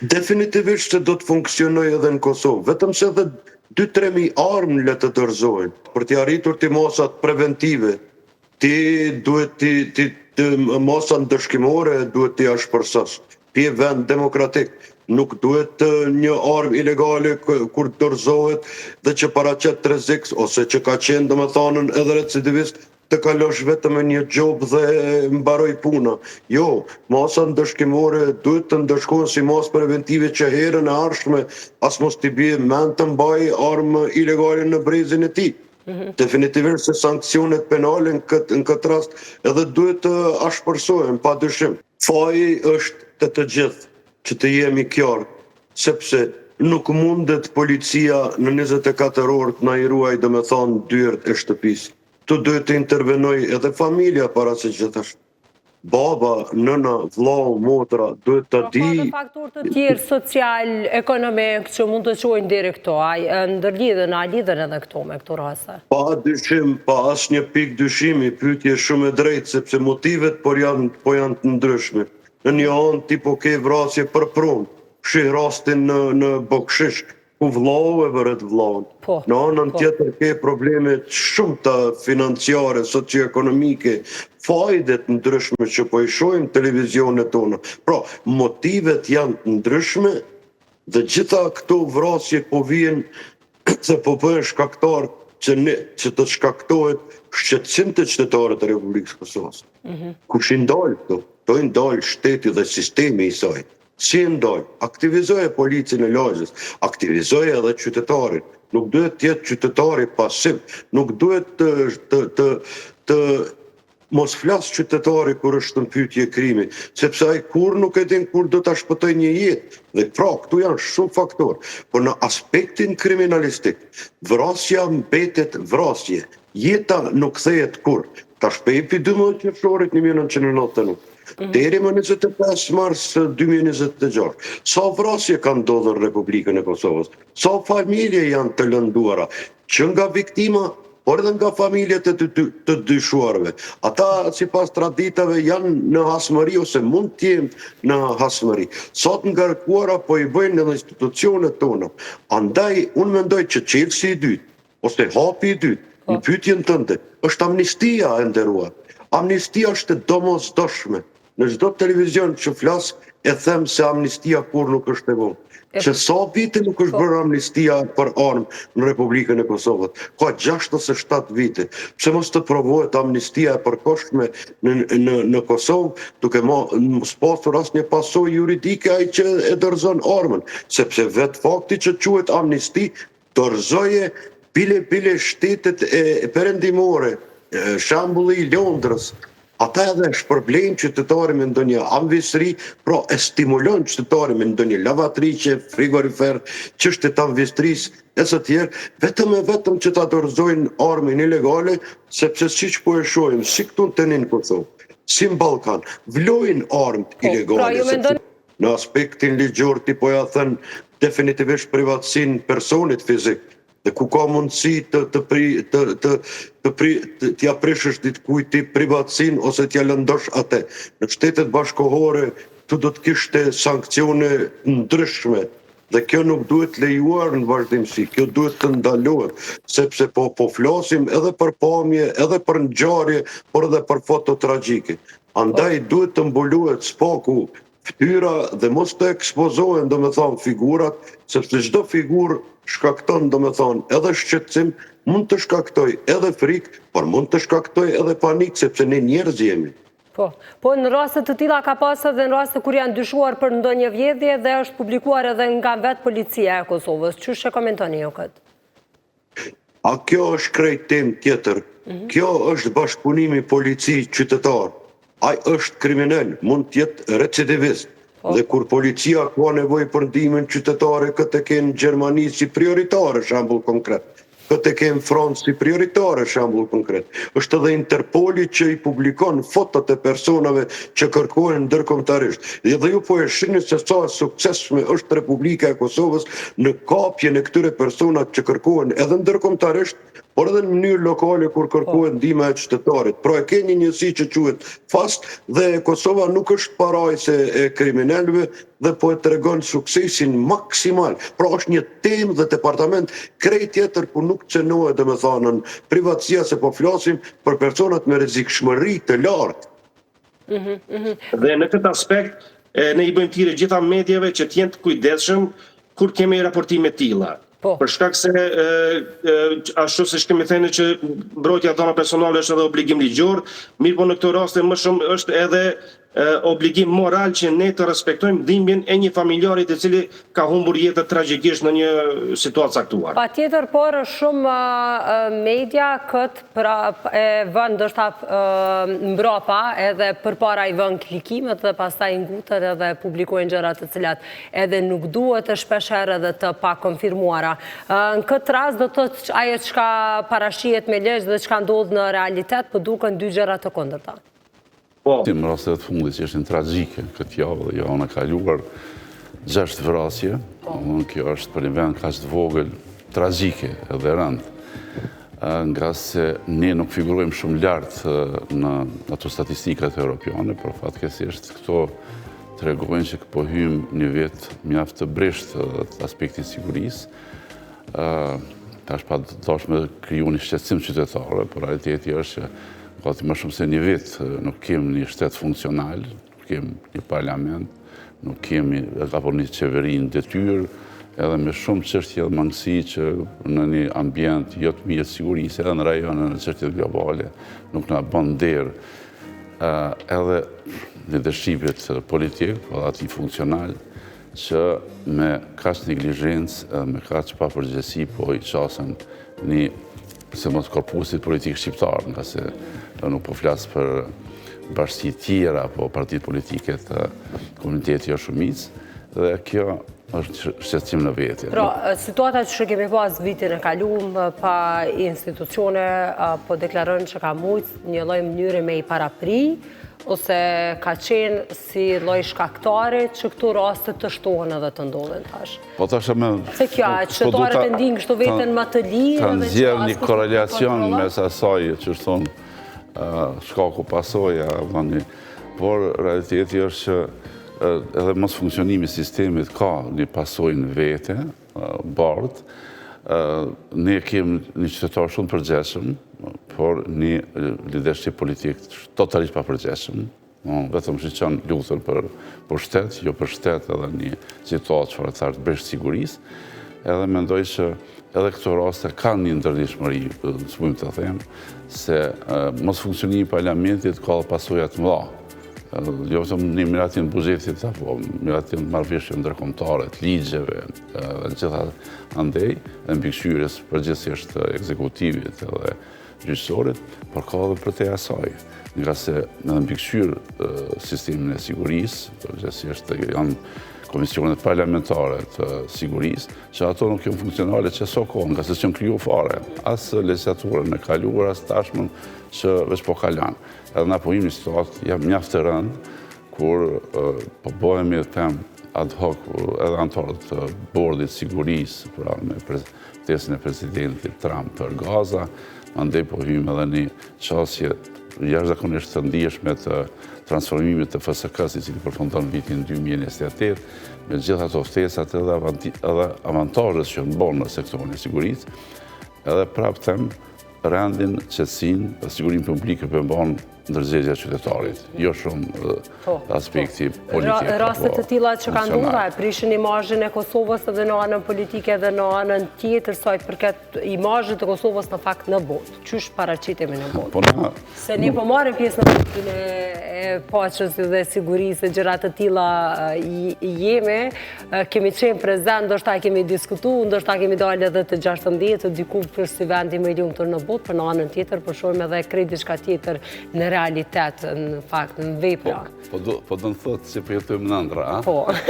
Definitivisht se do të funksionoj edhe në Kosovë, vetëm se edhe 2-3 armë le të dorëzohen. Për të arritur të mosat preventive, ti duhet të mosat dëshkimore duhet të ashpërsos. Ti je vend demokratik, nuk duhet një armë ilegale kur dorëzohet dhe që paraqet rrezik ose që ka qenë domethënë edhe recidivist të kalosh vetëm me një job dhe mbaroj puna. Jo, masa ndëshkimore duhet të ndëshkohen si mas preventive që herën e ardhshme as mos t'i bie mend të mbaj armë ilegale në brezin e tij. Definitivisht se sankcionet penale në këtë rast edhe duhet të ashpërsohen, padyshim. Faji është të gjithë që të jemi qartë, sepse nuk mundet policia në 24 orë të na i ruaj domethënë dyert e shtëpisë. Tu duhet të intervenoj edhe familja para se gjithashtu. Baba, nëna, vllau, motra, duhet të di... Ka dhe faktor të tjerë social, ekonomik, që mund të quajnë deri këto, a ndërlidhen, a lidhen edhe këto me këto rase? Pa dyshim, pa as një pik dyshimi, pyetje shumë e drejtë, sepse motivet po janë të ndryshme. Në një anë ti po ke vrasje për prunë, shih rastin në Bokshish, ku vllau e vëret vlaun. Në anën tjetër ke probleme shumë të financiare, socioekonomike, fajdet ndryshme që po i shohim televizionet tona. Pra, motivet janë të ndryshme dhe gjitha këto vrasje po vijnë se po bëhen shkaktar që të shkaktohet shqetësim të qytetarëve të Republikës Kosovës. Kush i ndal këto? Këto i ndal shteti dhe sistemi i saj. Si e ndal? Aktivizoje policinë e lagjës, aktivizoje edhe qytetarin. Nuk duhet të jetë qytetari pasiv, nuk duhet të mos flas qytetari kur është në pyetje krimi, sepse ai kur nuk e din kur do ta shpëtoj një jetë. Dhe pra, këtu janë shumë faktorë, por në aspektin kriminalistik, vrasja mbetet vrasje. Jeta nuk kthehet kur. Tash pepi 12 qershorit 1991. Deri më 25 mars 2026. Sa vrasje kanë ndodhur në Republikën e Kosovës? Sa familje janë të lënduara? Që nga viktima, por edhe nga familjet e të dyshuarve. Ata, sipas traditave, janë në hasmëri ose mund të jenë në hasmëri. Sa të ngarkuara po i bëjnë edhe institucionet tona. Andaj, unë mendoj që çelësi i dytë, ose hapi i dytë, në pyetjen tënde, është amnistia e nderuar. Amnistia është domosdoshme. Në çdo televizion që flas e them se amnistia kur nuk është e vonë. Që sa vite nuk është bërë amnistia për armë në Republikën e Kosovës. Ka 6 ose 7 vite. Pse mos të provohet amnistia e përkohshme në Kosovë, duke mos pasur asnjë pasojë juridike ai që e dorëzon armën, sepse vetë fakti që quhet amnisti dorëzoje bile shtetet e perëndimore, shembulli i Londrës. Ata edhe shpërblejnë qytetarin me ndonjë anvisri, pra e stimulon qytetarin me ndonjë lavatriqe, frigorifer, çështjet e anvisrisë e së tjerë, vetëm që ta dorëzojnë armën ilegale, sepse siç po e shohim, si këtu në Kosovë, si në Ballkan, vlojnë armët ilegale. Në aspektin ligjor ti po ja thën definitivisht privatësinë personit fizik, dhe ku ka mundësi t'ja prishësh dikujt ti privatësinë ose t'ja lëndosh atë. Në shtetet bashkohore tu do të kishte sankcione ndryshme dhe kjo nuk duhet lejuar në vazhdimsi, kjo duhet të ndalohet, sepse po flasim edhe për pamje, edhe për ngjarje, por edhe për foto tragjike. Andaj duhet të mbuluhet spaku fytyra dhe mos të ekspozohen domethënë figurat, sepse çdo figurë shkakton domethënë edhe shqetësim, mund të shkaktoj edhe frikë, por mund të shkaktoj edhe panik, sepse ne njerëz jemi. Po në raste të tilla ka pasur edhe në raste kur janë dyshuar për ndonjë vjedhje dhe është publikuar edhe nga vetë policia e Kosovës. Çu komentoni ju këtë? A kjo është krejt temë tjetër. Kjo është bashkëpunimi polici-qytetar. Ai është kriminal, mund të jetë recidivist. Dhe kur policia ka nevojë për ndihmën qytetare, këtë e kenë në Gjermani si prioritare, shembull konkret. Këtë e kenë në Francë si prioritare, shembull konkret. Është edhe Interpoli që i publikon fotot e personave që kërkohen ndërkombëtarisht. Dhe ju po e shihni se sa suksesshme është Republika e Kosovës në kapjen e këtyre personave që kërkohen edhe ndërkombëtarisht, por edhe në mënyrë lokale kur kërkohet ndihma e qytetarit. Pra e ke një njësi që quhet FAST dhe Kosova nuk është parajse e kriminalëve dhe po e tregon suksesin maksimal. Pra është një temë dhe departament krejt tjetër ku nuk cënohet domethënë privatësia, se po flasim për personat me rrezikshmëri të lartë. Dhe në këtë aspekt ne i bëjmë thirrje gjitha mediave që të jenë të kujdesshëm kur kemi raportime të tilla. Për shkak se ashtu siç kemi thënë që mbrojtja e dhënave personale është edhe obligim ligjor, mirë po në këtë rast më shumë është edhe obligim moral që ne të respektojmë dhimbjen e një familjarit i cili ka humbur jetën tragjikisht në një situatë caktuar. Patjetër, por shumë media këtë e vën ndoshta mbrapa edhe përpara i vën klikimet dhe pastaj ngutet edhe publikojnë gjëra të cilat edhe nuk duhet të shpeshherë edhe të pakonfirmuara. Në këtë rast do të thotë ajo çka parashihet me ligj dhe çka ndodh në realitet po duken dy gjëra të kundërta. Në rastet të fundit që ishin tragjike këtë javë dhe javën e kaluar, 6 vrasje, kjo është për një vend kaq të vogël tragjike edhe rënd, nga se ne nuk figurojmë shumë lartë në ato statistikat europiane, por fatkeqësisht këto tregojnë që po hyjmë një vit mjaft të breshtë të aspektit sigurisë. Tash pa dashme kriju një shqetësim qytetare, por realiteti është që gati më shumë se një vit nuk kemi një shtet funksional, nuk kemi një parlament, nuk kemi apo një qeveri në detyrë, edhe me shumë çështje dhe mangësi që në një ambient jo të mirë sigurisë, edhe në rajone në çështjet globale, nuk na bën nder edhe në dëshipjet politik, po edhe ati funksional, që me kaq neglizhencë edhe me kaq papërgjegjësi po i qasen një se mos korpusit politik shqiptar, nga se nuk po flasë për bashkësi tjera apo partitë politike të komuniteti jo shumicë, dhe kjo është shqetësim në vetje. Pra, situata që kemi pas vitin e kaluar pa institucione, po deklaron që ka mujt një lloj mënyre me i parapri, ose ka qenë si lloj shkaktari që këtu raste të shtohen edhe të ndodhen tash. Po tash me... Se kjo, qytetarët e ndinë kështu veten më të lirë... Të nxjerr një korelacion mes asaj që është thonë shkaku pasoja, por realiteti është që edhe mos funksionimi i sistemit ka një pasojë në vete, bardh. Ne kemi një qytetar shumë të përgjegjshëm, por një lidership politik totalisht pa përgjegjshëm. Vetëm shqyqon luftën për shtet, jo për shtet edhe një situatë çfarë të bresh sigurisë. Edhe mendoj që edhe këto raste kanë një ndërlidhshmëri, s'mund të them, se mos funksionimi i parlamentit ka pasoja të mëdha. Jo vetëm në miratin buzhetit, apo miratin marrëveshje ndërkombëtare, të ligjeve, dhe gjitha andej, dhe mbikëqyrjes përgjithsisht ekzekutivit edhe gjyqësorit, por ka edhe për te asaj. Nga se në mbikëqyr sistemin e sigurisë, përgjithsisht janë komisionet parlamentare të sigurisë, që ato nuk janë funksionale që so kohë, nga se që në kriju fare, asë legislaturën e kaluar, asë tashmën që veç po kalan. Edhe na po imi situatë jam mjaft të rëndë, kur po bëhemi them ad hoc edhe antarët të bordit sigurisë, pra me ftesën e presidentit Trump për Gaza, mandej po hyjmë edhe një qasje jashtëzakonisht të ndijshme të transformimit të FSK-s, i cili përfundon vitin 2028, me gjitha ato ftesat edhe avantazhet që bën në sektorin e sigurisë, edhe prapë them rendin, qetësinë dhe sigurinë publike përmban ndërgjegjja e qytetarit, jo shumë aspekti politik. Rastet të tilla që kanë ndodhur e prishin imazhin e Kosovës edhe në anën politike edhe në anën tjetër sa i përket imazhit të Kosovës në fakt në botë. Qysh paraqitemi në botë? Se ne po marrim pjesë në politikinë e paqes dhe sigurisë, gjëra të tilla jemi, kemi qenë prezant, ndoshta kemi diskutuar, ndoshta kemi dalë edhe të 16 diku për si vendi më i lumtur në botë, për në anën tjetër po shohim edhe krejt diçka tjetër në realitet, në fakt, në vepra. Po do të thotë si po jetojmë në ëndra, a? Po.